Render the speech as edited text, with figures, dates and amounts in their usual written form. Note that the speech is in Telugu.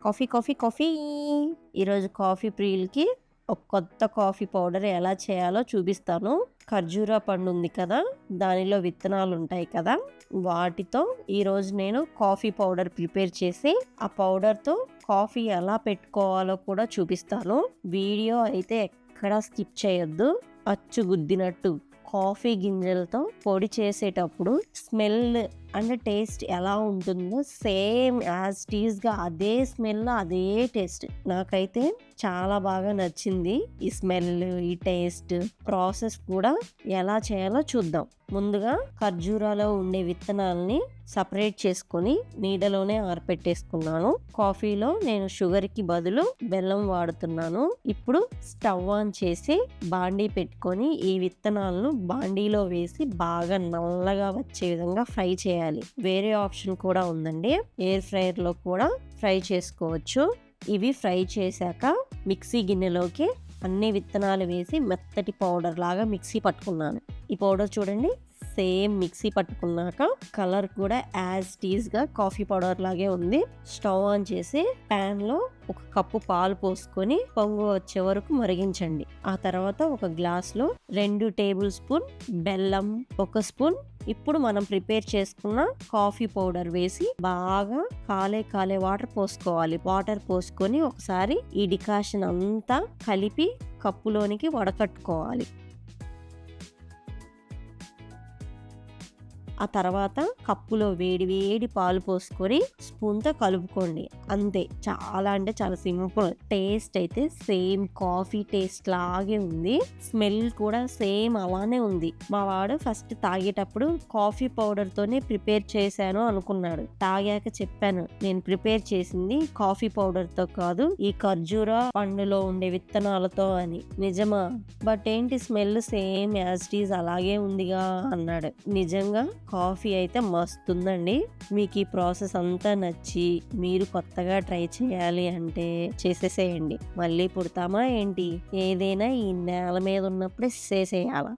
Coffee coffee coffee. ఈరోజు కాఫీ ప్రియులకి ఒక కొత్త కాఫీ పౌడర్ ఎలా చేయాలో చూపిస్తాను. ఖర్జూరా పండు ఉంది కదా, దానిలో విత్తనాలు ఉంటాయి కదా, వాటితో ఈరోజు నేను కాఫీ పౌడర్ ప్రిపేర్ చేసి ఆ పౌడర్తో కాఫీ ఎలా పెట్టుకోవాలో కూడా చూపిస్తాను. వీడియో అయితే ఎక్కడా స్కిప్ చేయొద్దు. అచ్చుగుద్దినట్టు కాఫీ గింజలతో పొడి చేసేటప్పుడు స్మెల్ అండ్ టేస్ట్ ఎలా ఉంటుందో సేమ్ యాజ్ టీజ్గా అదే స్మెల్ అదే టేస్ట్. నాకైతే చాలా బాగా నచ్చింది ఈ స్మెల్, ఈ టేస్ట్. ప్రాసెస్ కూడా ఎలా చేయాలో చూద్దాం. ముందుగా ఖర్జూరాలో ఉండే విత్తనాలని సపరేట్ చేసుకొని నీడలోనే ఆరపెట్టేసుకున్నాను. కాఫీలో నేను షుగర్కి బదులు బెల్లం వాడుతున్నాను. ఇప్పుడు స్టవ్ ఆన్ చేసి బాండీ పెట్టుకొని ఈ విత్తనాలను బాండీలో వేసి బాగా నల్లగా వచ్చే విధంగా ఫ్రై చేయాలి. వేరే ఆప్షన్ కూడా ఉందండి, ఎయిర్ ఫ్రైయర్ లో కూడా ఫ్రై చేసుకోవచ్చు. ఇవి ఫ్రై చేశాక మిక్సీ గిన్నెలోకి అన్ని విత్తనాలు వేసి మెత్తటి పౌడర్ లాగా మిక్సీ పట్టుకున్నాను. ఈ పౌడర్ చూడండి, సేమ్ మిక్సీ పట్టుకున్నాక కలర్ కూడా యాజ్ టీజ్ గా కాఫీ పౌడర్ లాగే ఉంది. స్టవ్ ఆన్ చేసి ప్యాన్ లో ఒక కప్పు పాలు పోసుకొని పొంగు వచ్చే వరకు మరిగించండి. ఆ తర్వాత ఒక గ్లాస్ లో 2 టేబుల్ స్పూన్ బెల్లం, 1 స్పూన్ ఇప్పుడు మనం ప్రిపేర్ చేసుకున్న కాఫీ పౌడర్ వేసి బాగా కాలే వాటర్ పోసుకోవాలి. వాటర్ పోసుకొని ఒకసారి ఈ డికాషన్ అంతా కలిపి కప్పులోనికి వడకట్టుకోవాలి. ఆ తర్వాత కప్పులో వేడి పాలు పోసుకొని స్పూన్తో కలుపుకోండి. అంతే, చాలా అంటే చాలా సింపుల్. టేస్ట్ అయితే సేమ్ కాఫీ టేస్ట్ లాగే ఉంది. స్మెల్ కూడా సేమ్ అలానే ఉంది. మా వాడు ఫస్ట్ తాగేటప్పుడు కాఫీ పౌడర్ తోనే ప్రిపేర్ చేశాను అనుకున్నాడు. తాగాక చెప్పాను, నేను ప్రిపేర్ చేసింది కాఫీ పౌడర్ తో కాదు, ఈ ఖర్జూరా పండులో ఉండే విత్తనాలతో అని. నిజమా? బట్ ఏంటి smell same as it is అలాగే ఉందిగా అన్నాడు. నిజంగా కాఫీ అయితే మస్తుందండి. మీకు ఈ ప్రాసెస్ అంతా నచ్చి మీరు కొత్తగా ట్రై చేయాలి అంటే చేసేసేయండి. మళ్ళీ పుడతామా ఏంటి? ఏదైనా ఈ నేల మీద ఉన్నప్పుడే చేసేయాల.